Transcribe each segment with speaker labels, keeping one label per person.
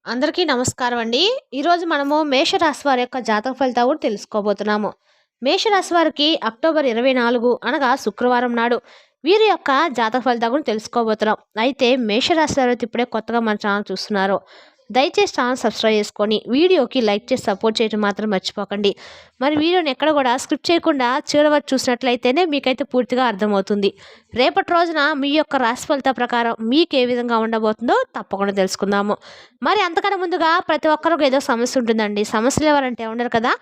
Speaker 1: అందరికీ నమస్కారం అండి. ఈరోజు మనము మేషరాశి వారి యొక్క జాతక ఫలితాలు కూడా తెలుసుకోబోతున్నాము. మేషరాశి వారికి అక్టోబర్ 24 అనగా శుక్రవారం నాడు వీరి యొక్క జాతక ఫలితాలు కూడా తెలుసుకోబోతున్నాం. అయితే మేషరాశి వారు ఇప్పుడే కొత్తగా మన ఛానల్ చూస్తున్నారు, దయచేసి ఛానల్ సబ్స్క్రైబ్ చేసుకొని వీడియోకి లైక్ చేసి సపోర్ట్ చేయడం మాత్రం మర్చిపోకండి. మరి వీడియోని ఎక్కడ కూడా స్క్రిప్ట్ చేయకుండా చివరి వరకు చూసినట్లయితేనే మీకైతే పూర్తిగా అర్థమవుతుంది. రేపటి రోజున మీ యొక్క రాశి ఫలిత ప్రకారం మీకు ఏ విధంగా ఉండబోతుందో తప్పకుండా తెలుసుకుందాము. మరి అంతకన్నా ముందుగా ప్రతి ఒక్కరికి ఏదో సమస్య ఉంటుందండి. సమస్యలు ఎవరంటే ఉండరు కదా.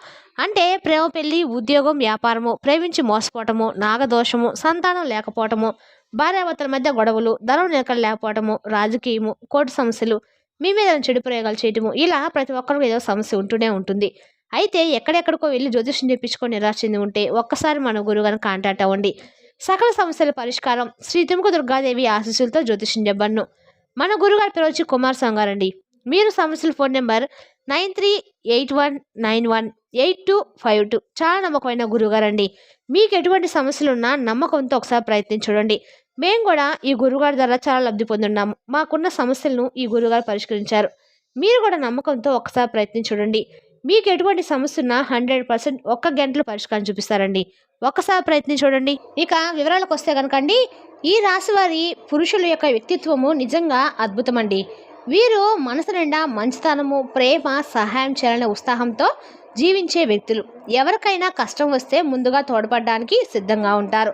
Speaker 1: అంటే ప్రేమ, పెళ్లి, ఉద్యోగం, వ్యాపారము, ప్రేమించి మోసపోవటము, నాగదోషము, సంతానం లేకపోవటము, భార్యాభర్తల మధ్య గొడవలు, ధనం నిలకడ లేకపోవటము, రాజకీయము, కోర్టు సమస్యలు, మీ మీద చెడు ప్రయోగాలు చేయటము, ఇలా ప్రతి ఒక్కరికి ఏదో సమస్య ఉంటూనే ఉంటుంది. అయితే ఎక్కడెక్కడికో వెళ్ళి జ్యోతిష్యం చెప్పించుకొని నిరాశ చెంది ఉంటే ఒక్కసారి మన గురువుగారిని కాంటాక్ట్ అవ్వండి. సకల సమస్యల పరిష్కారం శ్రీ తుముక దుర్గాదేవి ఆశీస్సులతో జ్యోతిష్యం చెప్పను. మన గురుగారి పేరు వచ్చి కుమార్ సంగారండి. మీరు సమస్యల ఫోన్ నెంబర్ 9381918252. చాలా నమ్మకమైన గురుగారండి. మీకు ఎటువంటి సమస్యలున్నా నమ్మకంతో ఒకసారి ప్రయత్నించండి. మేము కూడా ఈ గురుగారి ద్వారా చాలా లబ్ధి పొందున్నాము. మాకున్న సమస్యలను ఈ గురుగారు పరిష్కరించారు. మీరు కూడా నమ్మకంతో ఒకసారి ప్రయత్నించండి. మీకు ఎటువంటి సమస్య ఉన్నా 100% ఒక్క గంటలో పరిష్కారం చూపిస్తారండి. ఒక్కసారి ప్రయత్నించండి. ఇక వివరాలకు వస్తే కనుకండి, ఈ రాశి వారి పురుషుల యొక్క వ్యక్తిత్వము నిజంగా అద్భుతమండి. వీరు మనసు నిండా మంచితనము, ప్రేమ, సహాయం చేయాలనే ఉత్సాహంతో జీవించే వ్యక్తులు. ఎవరికైనా కష్టం వస్తే ముందుగా తోడ్పడడానికి సిద్ధంగా ఉంటారు.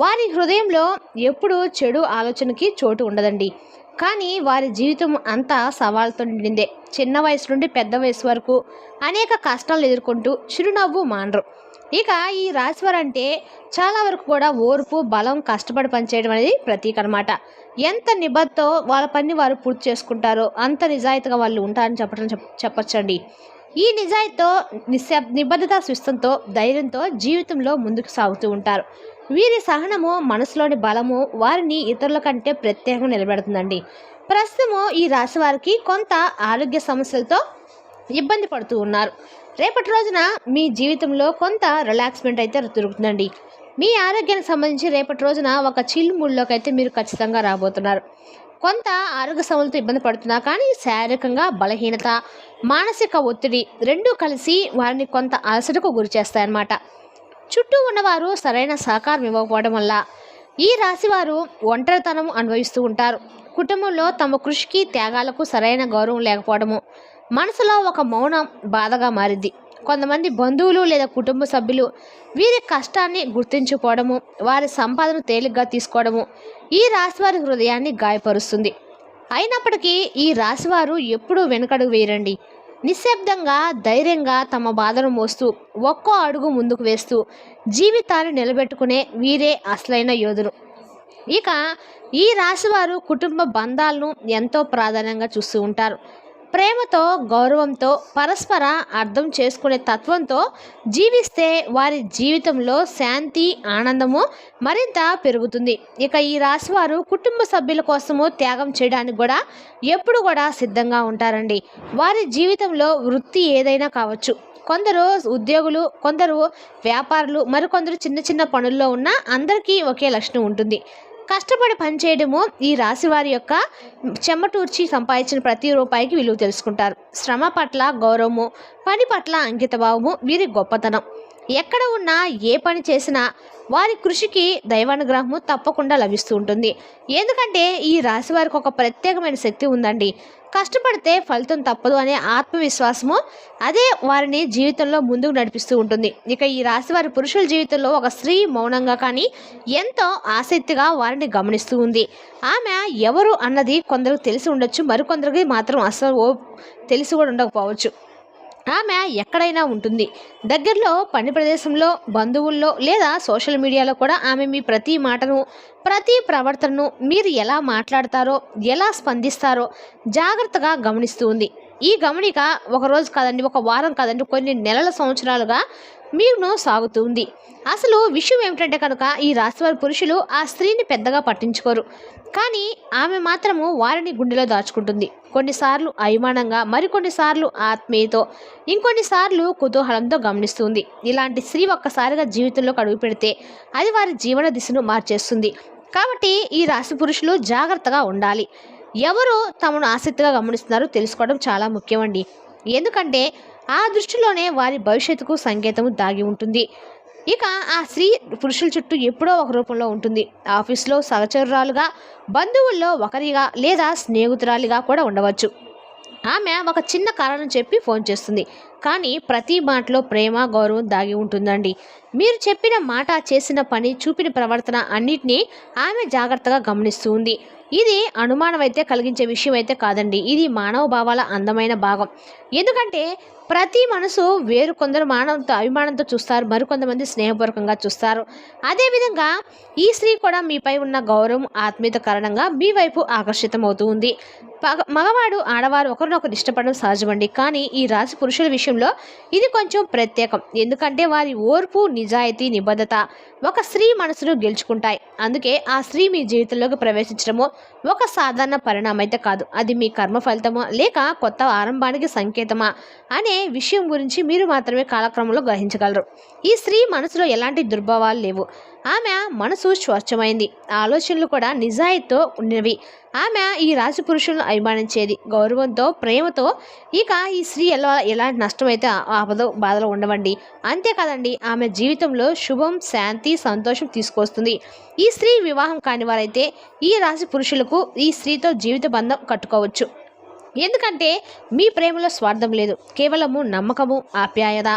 Speaker 1: వారి హృదయంలో ఎప్పుడూ చెడు ఆలోచనకి చోటు ఉండదండి. కానీ వారి జీవితం అంతా సవాళ్ళతో నిండిందే. చిన్న వయసు నుండి పెద్ద వయసు వరకు అనేక కష్టాలు ఎదుర్కొంటూ చిరునవ్వు మానరు. ఇక ఈ రాశివారు అంటే చాలా వరకు కూడా ఓర్పు, బలం, కష్టపడి పనిచేయడం అనేది ప్రతీక అనమాట. ఎంత నిబద్ధతో వాళ్ళ పని వారు పూర్తి చేసుకుంటారో అంత నిజాయితీగా వాళ్ళు ఉంటారని చెప్పచ్చండి. ఈ నిజాయితీతో నిబద్ధత, స్విస్తంతో, ధైర్యంతో జీవితంలో ముందుకు సాగుతూ ఉంటారు. వీరి సహనము, మనసులోని బలము వారిని ఇతరుల కంటే ప్రత్యేకంగా నిలబెడుతుందండి. ప్రస్తుతము ఈ రాశి వారికి కొంత ఆరోగ్య సమస్యలతో ఇబ్బంది పడుతూ ఉన్నారు. రేపటి రోజున మీ జీవితంలో కొంత రిలాక్స్మెంట్ అయితే దొరుకుతుందండి. మీ ఆరోగ్యానికి సంబంధించి రేపటి రోజున ఒక చిల్ మూడ్లోకి అయితే మీరు ఖచ్చితంగా రాబోతున్నారు. కొంత ఆరోగ్య సమస్యలతో ఇబ్బంది పడుతున్నా కానీ శారీరకంగా బలహీనత, మానసిక ఒత్తిడి రెండూ కలిసి వారిని కొంత అలసటకు గురి చేస్తాయన్నమాట. చుట్టూ ఉన్నవారు సరైన సహకారం ఇవ్వకపోవడం వల్ల ఈ రాశివారు ఒంటరితనం అనుభవిస్తూ ఉంటారు. కుటుంబంలో తమ కృషికి, త్యాగాలకు సరైన గౌరవం లేకపోవడము, మనసులో ఒక మౌనం బాధగా మారింది. కొంతమంది బంధువులు లేదా కుటుంబ సభ్యులు వీరి కష్టాన్ని గుర్తించుకోవడము, వారి సంపాదన తేలిగ్గా తీసుకోవడము ఈ రాశివారి హృదయాన్ని గాయపరుస్తుంది. అయినప్పటికీ ఈ రాశివారు ఎప్పుడూ వెనుకడుగు వేయరండి. నిశ్శబ్దంగా, ధైర్యంగా తమ బాధను మోస్తూ ఒక్కో అడుగు ముందుకు వేస్తూ జీవితాన్ని నిలబెట్టుకునే వీరే అసలైన యోధులు. ఇక ఈ రాశివారు కుటుంబ బంధాలను ఎంతో ప్రాధాన్యంగా చూస్తూ ఉంటారు. ప్రేమతో, గౌరవంతో, పరస్పర అర్థం చేసుకునే తత్వంతో జీవిస్తే వారి జీవితంలో శాంతి, ఆనందము మరింత పెరుగుతుంది. ఇక ఈ రాశివారు కుటుంబ సభ్యుల కోసము త్యాగం చేయడానికి కూడా ఎప్పుడు కూడా సిద్ధంగా ఉంటారండి. వారి జీవితంలో వృత్తి ఏదైనా కావచ్చు. కొందరు ఉద్యోగులు, కొందరు వ్యాపారులు, మరికొందరు చిన్న చిన్న పనుల్లో ఉన్న అందరికీ ఒకే లక్షణం ఉంటుంది. కష్టపడి పనిచేయడము ఈ రాశి వారి యొక్క చెమటూర్చి సంపాదించిన ప్రతి రూపాయికి విలువ తెలుసుకుంటారు. శ్రమ పట్ల గౌరవము, పని పట్ల అంకితభావము వీరి గొప్పతనం. ఎక్కడ ఉన్నా, ఏ పని చేసినా వారి కృషికి దైవానుగ్రహము తప్పకుండా లభిస్తూ ఉంటుంది. ఎందుకంటే ఈ రాశి వారికి ఒక ప్రత్యేకమైన శక్తి ఉందండి. కష్టపడితే ఫలితం తప్పదు అనే ఆత్మవిశ్వాసము అదే వారిని జీవితంలో ముందుకు నడిపిస్తూ ఉంటుంది. ఇక ఈ రాశి వారి పురుషుల జీవితంలో ఒక స్త్రీ మౌనంగా కానీ ఎంతో ఆసక్తిగా వారిని గమనిస్తూ ఉంది. ఆమె ఎవరు అన్నది కొందరికి తెలిసి ఉండొచ్చు, మరికొందరికి మాత్రం అసలు తెలిసి కూడా ఉండకపోవచ్చు. ఆమె ఎక్కడైనా ఉంటుంది. దగ్గరలో, పని ప్రదేశంలో, బంధువుల్లో లేదా సోషల్ మీడియాలో కూడా ఆమె మీ ప్రతి మాటను, ప్రతి ప్రవర్తనను, మీరు ఎలా మాట్లాడతారో, ఎలా స్పందిస్తారో జాగ్రత్తగా గమనిస్తూ ఉంది. ఈ గమనిక ఒక రోజు కాదండి, ఒక వారం కాదండి, కొన్ని నెలల, సంవత్సరాలుగా మీకు సాగుతుంది. అసలు విషయం ఏమిటంటే కనుక ఈ రాశివారి పురుషులు ఆ స్త్రీని పెద్దగా పట్టించుకోరు. కానీ ఆమె మాత్రము వారిని గుండెలో దాచుకుంటుంది. కొన్నిసార్లు అభిమానంగా, మరికొన్నిసార్లు ఆత్మీయతో, ఇంకొన్నిసార్లు కుతూహలంతో గమనిస్తుంది. ఇలాంటి స్త్రీ ఒక్కసారిగా జీవితంలోకి అడుగు పెడితే అది వారి జీవన దిశను మార్చేస్తుంది. కాబట్టి ఈ రాశి పురుషులు జాగ్రత్తగా ఉండాలి. ఎవరు తమను ఆసక్తిగా గమనిస్తున్నారో తెలుసుకోవడం చాలా ముఖ్యమండి. ఎందుకంటే ఆ దృష్టిలోనే వారి భవిష్యత్తుకు సంకేతము దాగి ఉంటుంది. ఇక ఆ స్త్రీ పురుషుల చుట్టూ ఎప్పుడో ఒక రూపంలో ఉంటుంది. ఆఫీస్లో సహచరురాలుగా, బంధువుల్లో ఒకరిగా లేదా స్నేహితురాలిగా కూడా ఉండవచ్చు. ఆమె ఒక చిన్న కారణం చెప్పి ఫోన్ చేస్తుంది. కానీ ప్రతి మాటలో ప్రేమ, గౌరవం దాగి ఉంటుందండి. మీరు చెప్పిన మాట, చేసిన పని, చూపిన ప్రవర్తన అన్నిటినీ ఆమె జాగ్రత్తగా గమనిస్తూ ఉంది. ఇది అనుమానం అయితే కలిగించే విషయం అయితే కాదండి. ఇది మానవ భావాల అందమైన భాగం. ఎందుకంటే ప్రతి మనసు వేరు. కొందరు మానవంతో అభిమానంతో చూస్తారు, మరికొంతమంది స్నేహపూర్వకంగా చూస్తారు. అదేవిధంగా ఈ స్త్రీ కూడా మీపై ఉన్న గౌరవం, ఆత్మీయత కారణంగా మీ వైపు ఆకర్షితమవుతూ ఉంది. మగవాడు, ఆడవారు ఒకరినొకరు ఇష్టపడడం సహజమండి. కానీ ఈ రాశి పురుషుల విషయంలో ఇది కొంచెం ప్రత్యేకం. ఎందుకంటే వారి ఓర్పు, నిజాయితీ, నిబద్ధత ఒక స్త్రీ మనసును గెలుచుకుంటాయి. అందుకే ఆ స్త్రీ మీ జీవితంలోకి ప్రవేశించడము ఒక సాధారణ పరిణామం అయితే కాదు. అది మీ కర్మ ఫలితమా లేక కొత్త ఆరంభానికి సంకేతమా అనే విషయం గురించి మీరు మాత్రమే కాలక్రమంలో గ్రహించగలరు. ఈ స్త్రీ మనసులో ఎలాంటి దుర్భావాలు లేవు. ఆమె మనసు స్వచ్ఛమైంది, ఆలోచనలు కూడా నిజాయితీతో ఉన్నవి. ఆమె ఈ రాశి పురుషులను అభిమానించేది గౌరవంతో, ప్రేమతో. ఇక ఈ స్త్రీ ఎలాంటి నష్టమైతే ఆపదో, బాధలో ఉండవండి. అంతేకాదండి, ఆమె జీవితంలో శుభం, శాంతి, సంతోషం తీసుకొస్తుంది. ఈ స్త్రీ వివాహం కాని వారైతే ఈ రాశి పురుషులకు ఈ స్త్రీతో జీవిత బంధం కట్టుకోవచ్చు. ఎందుకంటే మీ ప్రేమలో స్వార్థం లేదు. కేవలము నమ్మకము, ఆప్యాయత,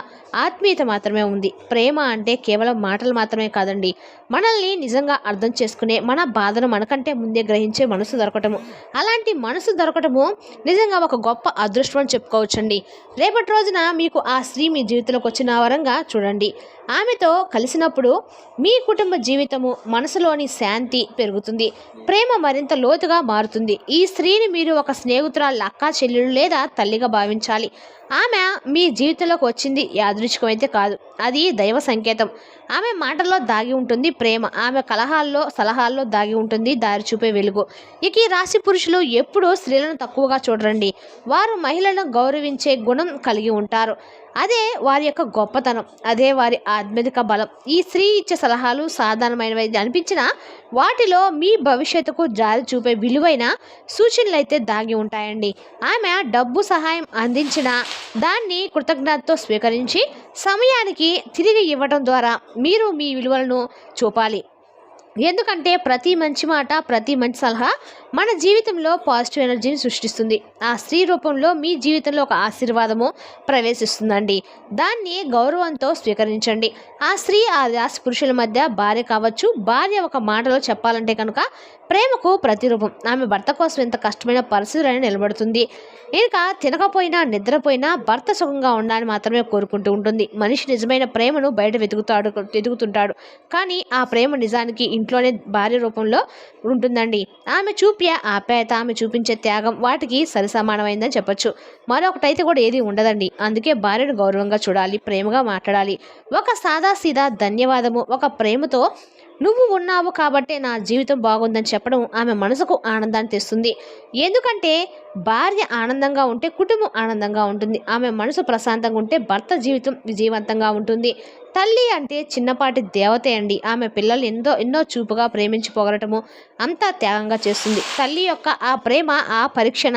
Speaker 1: ఆత్మీయత మాత్రమే ఉంది. ప్రేమ అంటే కేవలం మాటలు మాత్రమే కాదండి. మనల్ని నిజంగా అర్థం చేసుకునే, మన బాధను మనకంటే ముందే గ్రహించే మనసు దొరకటము. అలాంటి మనసు దొరకటము నిజంగా ఒక గొప్ప అదృష్టం అని చెప్పుకోవచ్చండి. రేపటి రోజున మీకు ఆ స్త్రీ మీ జీవితంలోకి వచ్చిన వరంగా చూడండి. ఆమెతో కలిసినప్పుడు మీ కుటుంబ జీవితము, మనసులోని శాంతి పెరుగుతుంది. ప్రేమ మరింత లోతుగా మారుతుంది. ఈ స్త్రీని మీరు ఒక స్నేహితురాలు, అక్క, చెల్లెలు లేదా తల్లిగా భావించాలి. ఆమె మీ జీవితంలోకి వచ్చింది యాదృచ్ఛికమైతే కాదు, అది దైవ సంకేతం. ఆమె మాటల్లో దాగి ఉంటుంది ప్రేమ, ఆమె సలహాల్లో దాగి ఉంటుంది దారి చూపే వెలుగు. ఇక ఈ రాశి పురుషులు ఎప్పుడూ స్త్రీలను తక్కువగా చూడరండి. వారు మహిళలను గౌరవించే గుణం కలిగి ఉంటారు. అదే వారి యొక్క గొప్పతనం, అదే వారి ఆధ్యాత్మిక బలం. ఈ స్త్రీ ఇచ్చే సలహాలు సాధారణమైనవి అనిపించినా వాటిలో మీ భవిష్యత్తుకు జారి చూపే విలువైన సూచనలు అయితే దాగి ఉంటాయండి. ఆమె డబ్బు సహాయం అందించిన దాన్ని కృతజ్ఞతతో స్వీకరించి సమయానికి తిరిగి ఇవ్వడం ద్వారా మీరు మీ విలువలను చూపాలి. ఎందుకంటే ప్రతి మంచి మాట, ప్రతి మంచి సలహా మన జీవితంలో పాజిటివ్ ఎనర్జీని సృష్టిస్తుంది. ఆ స్త్రీ రూపంలో మీ జీవితంలో ఒక ఆశీర్వాదము ప్రవేశిస్తుందండి. దాన్ని గౌరవంతో స్వీకరించండి. ఆ స్త్రీ ఆ రాశి పురుషుల మధ్య భార్య కావచ్చు. భార్య ఒక మాటలో చెప్పాలంటే కనుక ప్రేమకు ప్రతిరూపం. ఆమె భర్త కోసం ఎంత కష్టమైన పరిస్థితులైనా నిలబడుతుంది. ఇంకా తినకపోయినా, నిద్రపోయినా భర్త సుఖంగా ఉండాలని మాత్రమే కోరుకుంటూ ఉంటుంది. మనిషి నిజమైన ప్రేమను బయట వెతుకుతుంటాడు. కానీ ఆ ప్రేమ నిజానికి ఇంట్లోనే భార్య రూపంలో ఉంటుందండి. ఆమె చూపే ఆప్యాయత, ఆమె చూపించే త్యాగం వాటికి సరిసమానమైందని చెప్పొచ్చు. మరొకటైతే కూడా ఏది ఉండదండి. అందుకే భార్యను గౌరవంగా చూడాలి, ప్రేమగా మాట్లాడాలి. ఒక సాదాసీదా ధన్యవాదము, ఒక ప్రేమతో నువ్వు ఉన్నావు కాబట్టే నా జీవితం బాగుందని చెప్పడం ఆమె మనసుకు ఆనందాన్ని తెస్తుంది. ఎందుకంటే భార్య ఆనందంగా ఉంటే కుటుంబం ఆనందంగా ఉంటుంది. ఆమె మనసు ప్రశాంతంగా ఉంటే భర్త జీవితం విజయవంతంగా ఉంటుంది. తల్లి అంటే చిన్నపాటి దేవతే అండి. ఆమె పిల్లలు ఎన్నో చూపుగా ప్రేమించి పొగరటము అంతా త్యాగంగా చేస్తుంది. తల్లి యొక్క ఆ ప్రేమ, ఆ పరీక్షణ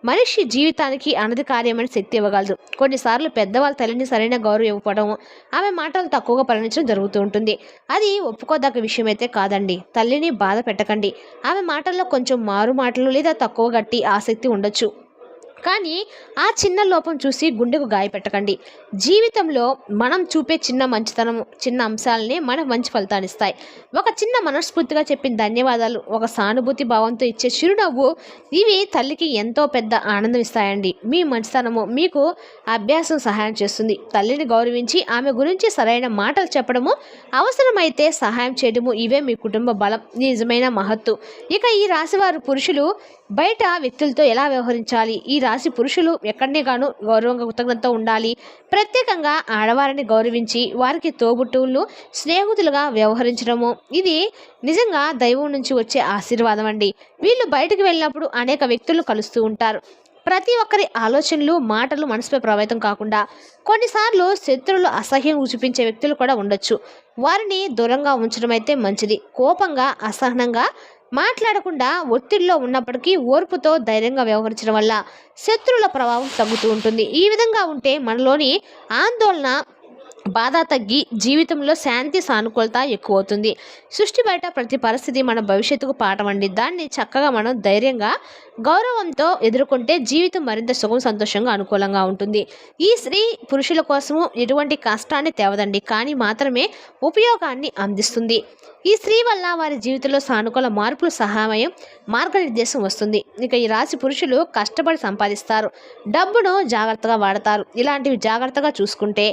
Speaker 1: మనిషి జీవితానికి అనది కార్యమైన శక్తి ఇవ్వగలదు. కొన్నిసార్లు పెద్దవాళ్ళ తల్లిని సరైన గౌరవం ఇవ్వకపోవడం, ఆమె మాటలు తక్కువగా పరిగణించడం జరుగుతూ ఉంటుంది. అది ఒప్పుకోదగ్గ విషయం అయితే కాదండి. తల్లిని బాధ పెట్టకండి. ఆమె మాటల్లో కొంచెం మారు మాటలు లేదా తక్కువ గట్టి ఆసక్తి ఉండొచ్చు. కానీ ఆ చిన్న లోపం చూసి గుండెకు గాయపెట్టకండి. జీవితంలో మనం చూపే చిన్న మంచితనం, చిన్న అంశాలనే మనకు మంచి ఫలితాన్ని ఇస్తాయి. ఒక చిన్న మనస్ఫూర్తిగా చెప్పిన ధన్యవాదాలు, ఒక సానుభూతి భావంతో ఇచ్చే చిరునవ్వు, ఇవి తల్లికి ఎంతో పెద్ద ఆనందం ఇస్తాయండి. మీ మంచితనము మీకు అభ్యాసం సహాయం చేస్తుంది. తల్లిని గౌరవించి ఆమె గురించి సరైన మాటలు చెప్పడము, అవసరమైతే సహాయం చేయడము, ఇవే మీ కుటుంబ బలం, నిజమైన మహత్తు. ఇక ఈ రాశివారు పురుషులు బయట వ్యక్తులతో ఎలా వ్యవహరించాలి? ఈ రాశి పురుషులు ఎక్కడనే గాను గౌరవంగా, కృతజ్ఞతతో ఉండాలి. ప్రత్యేకంగా ఆడవారిని గౌరవించి వారికి తోబుట్టువులు, స్నేహితులుగా వ్యవహరించడము, ఇది నిజంగా దైవం నుంచి వచ్చే ఆశీర్వాదం అండి. వీళ్ళు బయటకు వెళ్ళినప్పుడు అనేక వ్యక్తులు కలుస్తూ ఉంటారు. ప్రతి ఒక్కరి ఆలోచనలు, మాటలు మనసుపై ప్రభావితం కాకుండా కొన్నిసార్లు శత్రువులు, అసహ్యం చూపించే వ్యక్తులు కూడా ఉండొచ్చు. వారిని దూరంగా ఉంచడం అయితే మంచిది. కోపంగా, అసహనంగా మాట్లాడకుండా ఒత్తిడిలో ఉన్నప్పటికీ ఓర్పుతో ధైర్యంగా వ్యవహరించడం వల్ల శత్రువుల ప్రభావం తగ్గుతూ ఉంటుంది. ఈ విధంగా ఉంటే మనలోని ఆందోళన, బాధ తగ్గి జీవితంలో శాంతి, సానుకూలత ఎక్కువ అవుతుంది. సృష్టి బయట ప్రతి పరిస్థితి మన భవిష్యత్తుకు పాఠం అండి. దాన్ని చక్కగా మనం ధైర్యంగా, గౌరవంతో ఎదుర్కొంటే జీవితం మరింత సుఖం, సంతోషంగా, అనుకూలంగా ఉంటుంది. ఈ స్త్రీ పురుషుల కోసము ఎటువంటి కష్టాన్ని తేవదండి, కానీ మాత్రమే ఉపయోగాన్ని అందిస్తుంది. ఈ స్త్రీ వల్ల వారి జీవితంలో సానుకూల మార్పులు, సహాయం, మార్గనిర్దేశం వస్తుంది. ఇక ఈ రాశి పురుషులు కష్టపడి సంపాదిస్తారు, డబ్బును జాగ్రత్తగా వాడతారు. ఇలాంటివి జాగ్రత్తగా చూసుకుంటే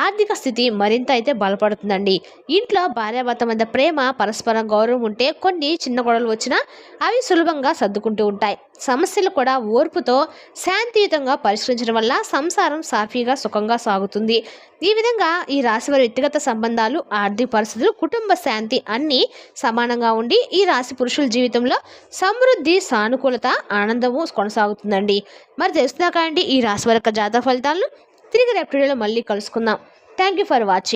Speaker 1: ఆర్థిక స్థితి మరింత అయితే బలపడుతుందండి. ఇంట్లో భార్యాభర్త మధ్య ప్రేమ, పరస్పర గౌరవం ఉంటే కొన్ని చిన్న గొడవలు వచ్చినా అవి సులభంగా సర్దుకుంటూ ఉంటాయి. సమస్యలు కూడా ఓర్పుతో శాంతియుతంగా పరిష్కరించడం వల్ల సంసారం సాఫీగా, సుఖంగా సాగుతుంది. ఈ విధంగా ఈ రాశి వారి వ్యక్తిగత సంబంధాలు, ఆర్థిక పరిస్థితులు, కుటుంబ శాంతి అన్నీ సమానంగా ఉండి ఈ రాశి పురుషుల జీవితంలో సమృద్ధి, సానుకూలత, ఆనందము కొనసాగుతుందండి. మరి తెలుసుదాకా అండి ఈ రాశి వారి యొక్క జాతక ఫలితాలను తిరిగి రేపు వీడియోలో మళ్ళీ కలుసుకుందాం. Thank you for watching.